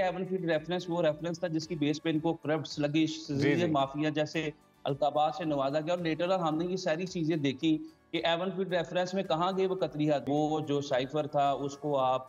Avon feed reference वो reference था जिसकी बेस पे इनको करप्ट स्लगिश जी जी। माफिया जैसे अल्काबात से नवाजा गया। और लेटर ऑन हमने ये सारी चीजें देखी कि एवन फीड रेफरेंस में कहाँ गए वो कतरियात। वो जो साइफर था उसको आप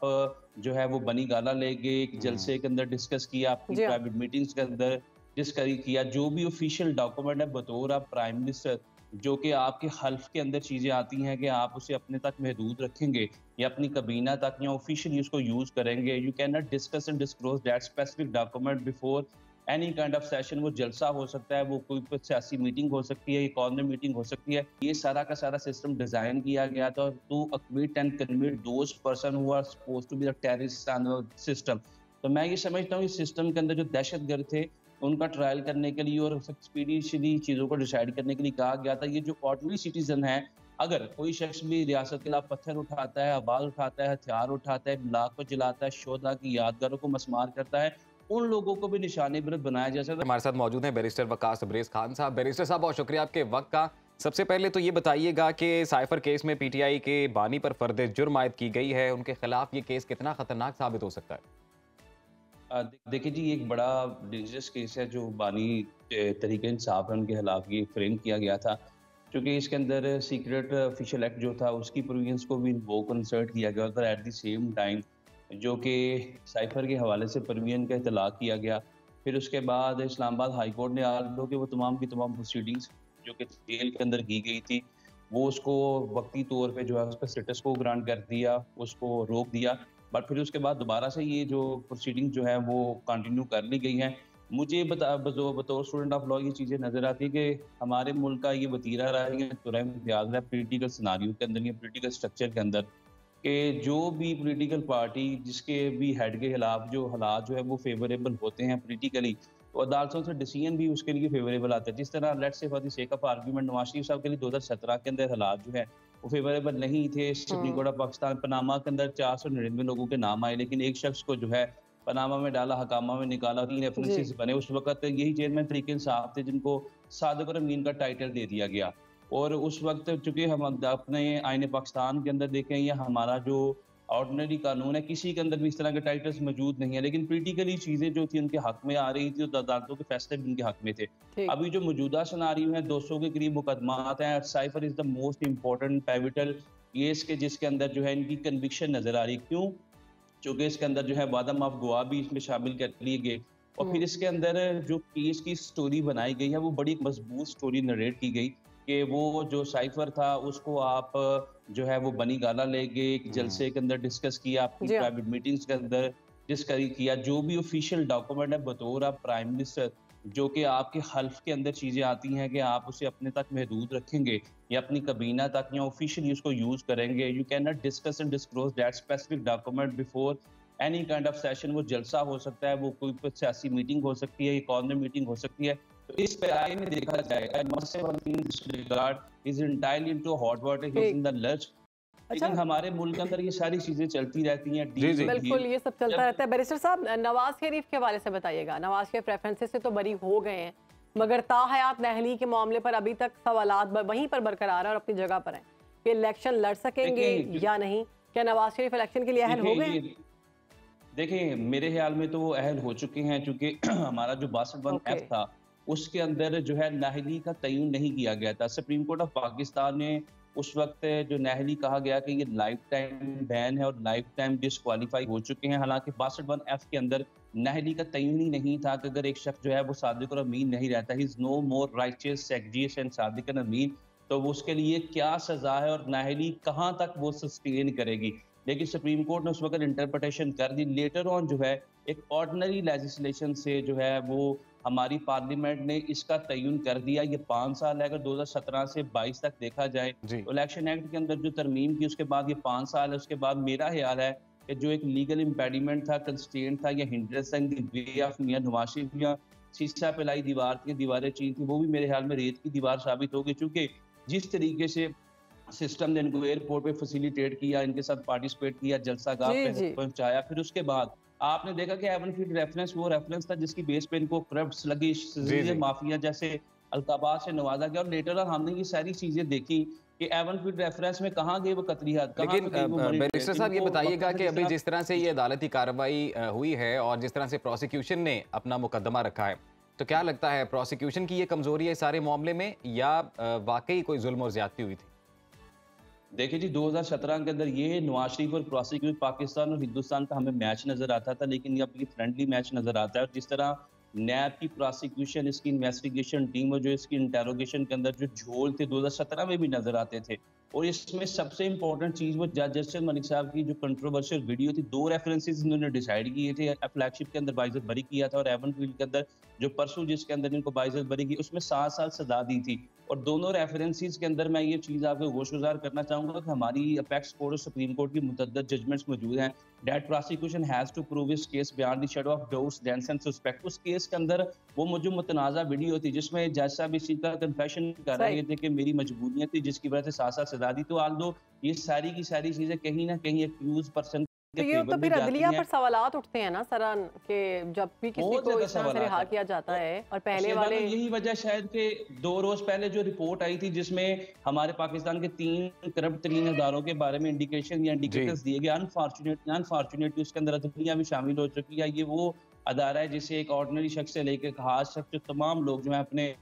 जो है वो बनी गाला ले गए, एक जलसे के अंदर डिस्कस किया, आपकी जी हाँ। प्राइवेट मीटिंग्स के अंदर डिस्कस किया। जो भी ऑफिशियल डॉक्यूमेंट है बतौर आप प्राइम मिनिस्टर, जो कि आपके हल्फ के अंदर चीजें आती हैं कि आप उसे अपने तक महदूद रखेंगे या अपनी कबीना तक या ऑफिशियली उसको यूज करेंगे। You can not discuss and disclose that specific document before any kind of session. वो जलसा हो सकता है, वो कोई सियासी मीटिंग हो सकती है, इकॉनमी मीटिंग हो सकती है। ये सारा का सारा सिस्टम डिजाइन किया गया था to acquit and convict those person who are supposed to be the terrorist system. तो मैं ये समझता हूँ इस सिस्टम के अंदर जो दहशतगर्द थे उनका ट्रायल करने के लिए और एक्सपीडिशली चीज़ों को डिसाइड करने के लिए कहा गया था। ये जो ऑर्डिनरी सिटीजन है, अगर कोई शख्स भी रियासत के खिलाफ पत्थर उठाता है, आवाज उठाता है, हथियार उठाता है, ब्लाक को जलाता है, शोधा की यादगारों को मसमार करता है, उन लोगों को भी निशाने इबरत बनाया जा सकता है। हमारे साथ मौजूद हैं बैरिस्टर वकास तबरेज़ खान साहब। बैरिस्टर साहब बहुत शुक्रिया आपके वक्त का। सबसे पहले तो ये बताइएगा कि साइफर केस में पीटीआई के बानी पर फर्द जुर्म आयद की गई है, उनके खिलाफ ये केस कितना खतरनाक साबित हो सकता है? देखिए जी, एक बड़ा डेंजरस केस है जो बानी तरीके इंसाफ है उनके खिलाफ ये फ्रेम किया गया था, क्योंकि इसके अंदर सीक्रेट ऑफिशियल एक्ट जो था उसकी प्रोविजंस को भी वो कंसर्ट किया गया था एट द सेम टाइम, जो कि साइफर के हवाले से प्रोविजन का इतलाक किया गया। फिर उसके बाद इस्लामाबाद हाई कोर्ट ने आर्डर कि वो तमाम की तमाम प्रोसीडिंग्स जो कि जेल के अंदर की गई थी वो उसको वक्ती तौर पे जो है उस पर स्टेटस को ग्रांट कर दिया, उसको रोक दिया। बट फिर उसके बाद दोबारा से ये जो प्रोसीडिंग जो है वो कंटिन्यू कर ली गई हैं। मुझे बतौर स्टूडेंट ऑफ लॉ ये चीज़ें नज़र आती है कि हमारे मुल्क का ये वतीरा रहा है, याद है पॉलिटिकल सिनारियो के अंदर या पॉलिटिकल स्ट्रक्चर के अंदर, कि जो भी पॉलिटिकल पार्टी जिसके भी हेड के खिलाफ जो हालात जो है वो फेवरेबल होते हैं पॉलिटिकली, तो अदालतों से डिसीजन भी उसके लिए फेवरेबल आता है। जिस तरह let's say for the sake of argument Nawaz Sharif साहब के लिए 2017 के अंदर हालात जो है वो फेवरेबल नहीं थे। Supreme court of Pakistan Panama के अंदर 499 लोगों के नाम आए, लेकिन एक शख्स को जो है पनामा में डाला, हकामा में निकाला, 3 रेफरेंसेस बने। उस वक्त यही चेयरमैन तरीके इंसाफ थे जिनको सादिक और अमीन का टाइटल दे दिया गया। और उस वक्त चूंकि हम अपने आईने पाकिस्तान के अंदर देखें या हमारा जो ऑर्डिनरी कानून है, किसी के अंदर भी इस तरह के टाइटल्स मौजूद नहीं है, लेकिन पॉलिटिकली चीजें जो थी उनके हक में आ रही थी और अदालतों के फैसले भी उनके हक में थे। अभी जो मौजूदा सिनारियो है 200 के करीब मुकदमात हैं। Cipher is the most important pivotal case के जिसके अंदर जो है इनकी कन्विक्शन नजर आ रही। क्यों? चूंकि इसके अंदर जो है वादा माफ गवाह भी इसमें शामिल कर लिए गए और फिर इसके अंदर जो केस की स्टोरी बनाई गई है वो बड़ी मजबूत स्टोरी नरेट की गई कि वो जो साइफर था उसको आप जो है वो बनी गाला ले गए, एक जलसे के अंदर डिस्कस किया, आपकी प्राइवेट मीटिंग्स के अंदर डिस्कस किया। जो भी ऑफिशियल डॉक्यूमेंट है बतौर आप प्राइम मिनिस्टर, जो कि आपके हल्फ के अंदर चीजें आती हैं कि आप उसे अपने तक महदूद रखेंगे या अपनी कबीना तक या ऑफिशियली उसको यूज करेंगे। You can not discuss and disclose that specific document before any kind of session. वो जलसा हो सकता है, वो कोई सियासी मीटिंग हो सकती है, इकॉनमी मीटिंग हो सकती है। तो इस पे आगे में देखा जाएगा लेकिन हमारे मुल्क के अंदर ये सारी चीजें चलती रहती हैं। बिल्कुल, ये सब चलता रहता है। बैरिस्टर साहब, नवाज शरीफ के हवाले से बताइएगा। नवाज के प्रेफरेंसेस से तो बरी हो गए हैं, मगर ताहयात नहली के मामले पर अभी तक सवालात वहीं पर बरकरार है और अपनी जगह पर हैं कि इलेक्शन लड़ सकेंगे या नहीं। क्या नवाज शरीफ इलेक्शन के लिए अहल हो गए? देखिए, मेरे ख्याल में तो वो अहल हो चुके हैं, क्योंकि हमारा जो 62(1)(f था उसके अंदर जो है नाहली का तयन नहीं किया गया था। सुप्रीम कोर्ट ऑफ पाकिस्तान ने उस वक्त जो नाहली कहा गया कि ये लाइफ टाइम बैन है और लाइफ टाइम डिस्क्वालीफाई हो चुके हैं। हालांकि 62(1)(f) के अंदर नाहली का तयन ही नहीं था कि अगर एक शख्स जो है वो सादिक और अमीन नहीं रहता, he is no more righteous sagacious and सादिक और अमीन, तो वो उसके लिए क्या सजा है और नाहली कहाँ तक वो सस्टेन करेगी। लेकिन सुप्रीम कोर्ट ने उस वक्त इंटरप्रिटेशन कर दी। लेटर ऑन जो है एक ऑर्डिनरी लेजिस्लेशन से जो है वो हमारी पार्लियामेंट ने इसका तयन कर दिया। ये 5 साल है, अगर 2017 से 22 तक देखा जाए तो इलेक्शन एक्ट के अंदर जो तरमीम की उसके बाद ये 5 साल है। उसके बाद मेरा ख्याल है कि जो एक लीगल इम्पेडिमेंट था, कंस्ट्रेंट था या हिंड्रेंस वे ऑफ मियां नवाज शरीफ या शीशा पिलाई दीवार थी, दीवारें चीन थी, वो भी मेरे ख्याल में रेत की दीवार साबित होगी। चूंकि जिस तरीके से सिस्टम ने इनको एयरपोर्ट पे फैसिलिटेट किया, इनके साथ पार्टिसिपेट किया, जलसा गाह पे पहुंचाया, फिर उसके बाद आपने देखा कि एवन फीड रेफरेंस वो रेफरेंस था जिसकी बेस पे इनको करप्ट स्लगिश माफिया जैसे अल्काबाद से नवाजा गया और लेटर ऑन हमने ये सारी चीज़ें देखी कि एवन फील्ड रेफरेंस में कहाँ गए वो कतलियात, कहाँ लेकिन पे गई वो मनी ट्रेल, बैरिस्टर साहब ये इनको बताइएगा वक्त कि से अभी जिस तरह से ये अदालती कार्रवाई हुई है और जिस तरह से प्रोसिक्यूशन ने अपना मुकदमा रखा है, तो क्या लगता है प्रोसिक्यूशन की ये कमजोरी है इस सारे मामले में, या वाकई कोई जुल्म और ज्यादती हुई थी? देखिए जी, 2017 के अंदर ये नवाज शरीफ और प्रोसिक्यूट पाकिस्तान और हिंदुस्तान का हमें मैच नज़र आता था, लेकिन अब ये फ्रेंडली मैच नज़र आता है। और जिस तरह नैब की प्रोसिक्यूशन, इसकी इन्वेस्टिगेशन टीम और जो इसकी इंटेरोगेशन के अंदर जो झोल थे 2017 में भी नज़र आते थे। और इसमें सबसे इंपॉर्टेंट चीज़ वो जज जस्टिस मलिक साहब की जो कंट्रोवर्शियल वीडियो थी, 2 रेफरेंसेस इन्होंने डिसाइड किए थे। फ्लैगशिप के अंदर बाइज्जत बरी किया था और एवनफील्ड के अंदर जो परसों जिसके अंदर इनको बाइज्जत बरी की, उसमें 7 साल सजा दी थी। और दोनों रेफरेंसेस के अंदर मैं ये चीज़ आपको गोशगुजार करना चाहूँगा कि हमारी अपेक्स कोर्ट और सुप्रीम कोर्ट की मुतअद्दिद जजमेंट्स मौजूद हैं। That prosecution has to prove his case beyond the shadow of doubts then and suspect. उस केस के अंदर वो जो मुतनाज़ा वीडियो थी जिसमें जज साहब इस चीज़ का कन्फेशन कर रहे थे कि मेरी मजबूरियाँ थी जिसकी वजह से 7 साल सजा दी। तो आल दो ये सारी की सारी चीज़ें कहीं ना कहीं एक्यूज पर्सन तो ये तो फिर अदलिया पर सवालात उठते हैं ना सरान, कि जब भी किसी को इस तरह से रिहा किया जाता है और पहले वाले यही वजह शायद कि 2 रोज पहले जो रिपोर्ट आई थी जिसमें हमारे पाकिस्तान के 3 करप्ट तरीन अदारों के बारे में इंडिकेशन या इंडिकेटर्स दिए गए, अनफॉर्चुनेटली उसके अंदर अदलिया भी शामिल हो चुकी है। ये वो अदारा है जिसे एक ऑर्डिनरी शख्स से लेकर खास शख्स, जो तमाम लोग जो है अपने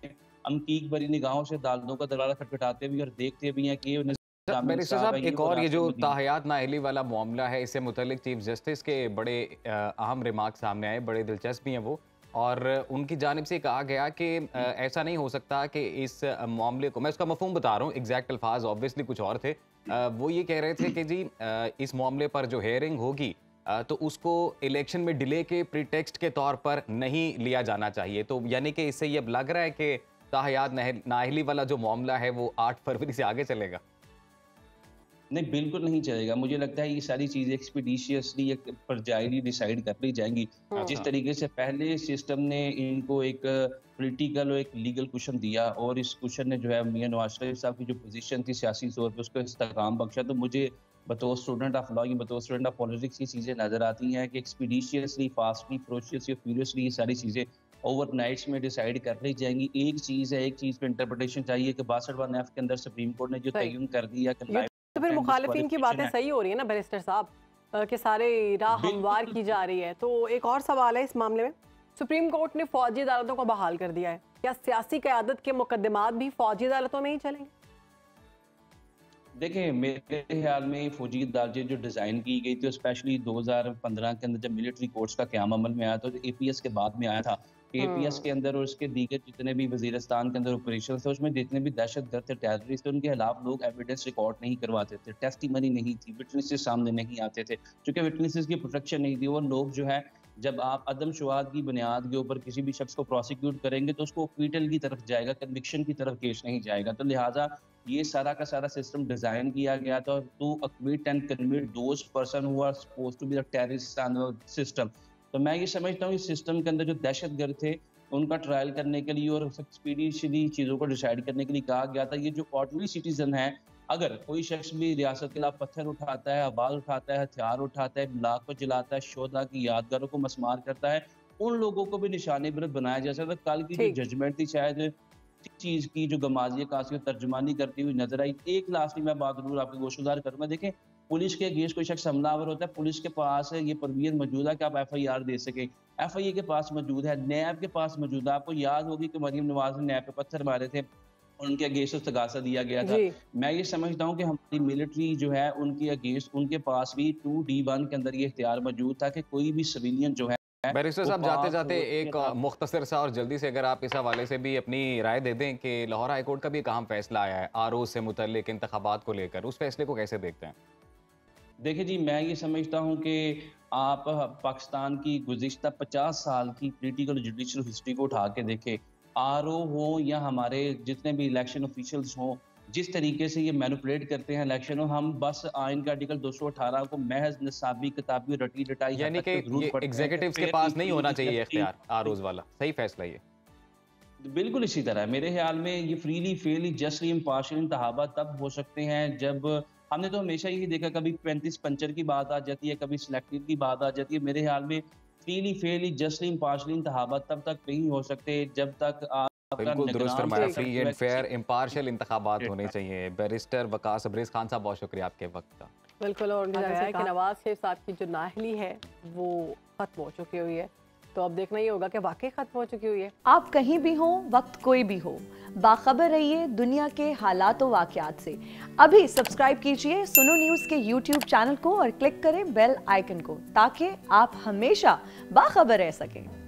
अमकीक भरी निगाहों से अदालतों का दरवाजा खटखटाते भी और देखते भी हैं कि बैरिस्टर साहब एक और ये जो ताहयात नाअहली वाला मामला है, इससे मुतल्लिक चीफ जस्टिस के बड़े अहम रिमार्क सामने आए, बड़े दिलचस्प भी हैं वो, और उनकी जानिब से कहा गया कि ऐसा नहीं हो सकता कि इस मामले को, मैं उसका मफहूम बता रहा हूँ, एग्जैक्ट अल्फाज ऑब्वियसली कुछ और थे, वो ये कह रहे थे कि जी इस मामले पर जो हेयरिंग होगी तो उसको इलेक्शन में डिले के प्रीटेक्स्ट के तौर पर नहीं लिया जाना चाहिए। तो यानी कि इससे ये अब लग रहा है कि ताहयात नाअहली वाला जो मामला है वो 8 फरवरी से आगे चलेगा। नहीं, बिल्कुल नहीं चलेगा। मुझे लगता है ये सारी चीज़ें एक्सपीडिशियसली एक परजाइली डिसाइड कर ली जाएंगी। जिस तरीके से पहले सिस्टम ने इनको एक पॉलिटिकल और एक लीगल कुशन दिया और इस कुशन ने जो है मियां नवाज शरीफ साहब की जो पोजीशन थी सियासी तौर पे उसको इस्तेकाम बख्शा। तो मुझे बतौर स्टूडेंट ऑफ लॉ, बतौर स्टूडेंट ऑफ पॉलिटिक्स ये चीज़ें नज़र आती हैं कि एक्सपीडिशियसली, फास्टली, फ्रोशियसली, फ्यूरियसली ये सारी चीज़ें ओवरनाइट्स में डिसाइड कर ली जाएंगी। एक चीज़ है, एक चीज़ पे इंटरप्रिटेशन चाहिए कि 62 के अंदर सुप्रीम कोर्ट ने जो तयन कर दिया कि तो फिर मुखालिफिन की बातें सही हो रही है ना बैरिस्टर साहब, कि सारे राह हमवार की जा रही है। तो एक और सवाल है इस मामले में, सुप्रीम कोर्ट ने फौजी अदालतों को बहाल कर दिया है, क्या सियासी क़यादत के मुकदमात भी फौजी अदालतों में ही चलेंगे? देखिए, मेरे ख्याल में फौजी अदालतें जो डिज़ाइन की गई थी, स्पेशली 2015 के अंदर जब मिलिट्री कोर्ट्स का क़याम अमल में आया था, तो एपीएस के बाद में आया था। एपीएस के अंदर और उसके दीगर जितने भी वज़ीरिस्तान के अंदर ऑपरेशन थे, उसमें जितने भी दहशतगर्द थे, टेररिस्ट थे, उनके खिलाफ लोग एविडेंस रिकॉर्ड नहीं करवाते थे, टेस्टिमनी नहीं थी, विटनेसेस सामने नहीं आते थे। चूँकि विटनेसेस की प्रोटेक्शन नहीं थी, वो लोग जो है, जब आप अदम शुहाद की बुनियाद के ऊपर किसी भी शख्स को प्रोसिक्यूट करेंगे तो उसको एक्विटल की तरफ जाएगा, कन्विक्शन की तरफ केस नहीं जाएगा। तो लिहाजा ये सारा का सारा सिस्टम डिज़ाइन किया गया था to acquit and convict those person who are supposed to be the terrorist system. तो मैं ये समझता हूँ इस सिस्टम के अंदर जो दहशतगर्द थे उनका ट्रायल करने के लिए और एक्सपीडिशली चीज़ों को डिसाइड करने के लिए कहा गया था। ये जो ऑर्डिनरी सिटीजन है, अगर कोई शख्स भी रियासत के खिलाफ पत्थर उठाता है, आवाज़ उठाता है, हथियार उठाता है, ब्लाक को जलाता है, शोधा की यादगारों को मसमार करता है, उन लोगों को भी निशाने इबरत बनाया जा सकता है। कल की जो जजमेंट थी शायद चीज़ की जो गमाज़ी कासी तर्जुमानी करती हुई नजर आई। एक लास्टली मैं बात जरूर आपको गोशगुजार करूँगा। देखें, पुलिस के अगेंस्ट कोई शख्स हमलावर होता है, पुलिस के पास ये परमिशन मौजूद है कि आप एफआईआर दे सकें, एफआईए के पास मौजूद है, नैब के पास मौजूद है। आपको याद होगी कि मरियम नवाज ने नैब पे पत्थर मारे थे, उनके अगेंस्ट इस्तगासा दिया गया था। मैं ये समझता हूँ कि हमारी मिलिट्री जो है उनके अगेंस्ट उनके पास भी 2D1 के अंदर ये इख्तियार मौजूद था कि कोई भी सिविलियन जो है। बैरिस्टर साहब जाते जाते एक मुख्तसर सा और जल्दी से अगर आप इस हवाले से भी अपनी राय दे दें कि लाहौर हाई कोर्ट का भी एक अहम फैसला आया है आरओ से मुतल्लिक इंतखाबात को लेकर, उस फैसले को कैसे देखते हैं? देखिए जी, मैं ये समझता हूँ कि आप पाकिस्तान की गुज़िश्ता 50 साल की पॉलिटिकल जुडिशल हिस्ट्री को उठा के देखें, आरओ हो या हमारे जितने भी इलेक्शन ऑफिशियल्स हों, जिस तरीके से ये मैनिपुलेट करते हैं इलेक्शन, और हम बस आइन का आर्टिकल 218 को महज निसाबी किताबी रटी रटाई, यानी कि एग्जीक्यूटिव्स के पास नहीं होना चाहिए इख्तियार आरओज वाला, सही फैसला ये? बिल्कुल इसी तरह मेरे ख्याल में ये फ्रीली फेयरली जस्टली इम्पार्शियल इंतखाबात तब हो सकते हैं जब हमने तो हमेशा यही देखा, कभी 35 पंचर की बात आ जाती है, कभी सिलेक्टिव की बात आ जाती है। मेरे ख्याल में फ्रीली फेयरली जस्टली इम्पार्शियल इंतखाबात तब तक नहीं हो सकते जब तक आप बिल्कुल दुरुस्त फरमाया, फ्री एंड फेयर इम्पार्शियल इंतखाबात होने चाहिए। बैरिस्टर वकास अब्रेज खान साहब, बहुत शुक्रिया आपके वक्त का। बिल्कुल, और उनका है कि नवाज शरीफ साहब की जो नाअहली है वो खत्म हो चुकी हुई है, तो अब देखना ही होगा कि वाकई खत्म हो चुकी हुई है। आप कहीं भी हो, वक्त कोई भी हो, बाखबर रहिए दुनिया के हालात व वाक़यात से। अभी सब्सक्राइब कीजिए सुनो न्यूज़ के YouTube चैनल को और क्लिक करें बेल आइकन को, ताकि आप हमेशा बाखबर रह सकें।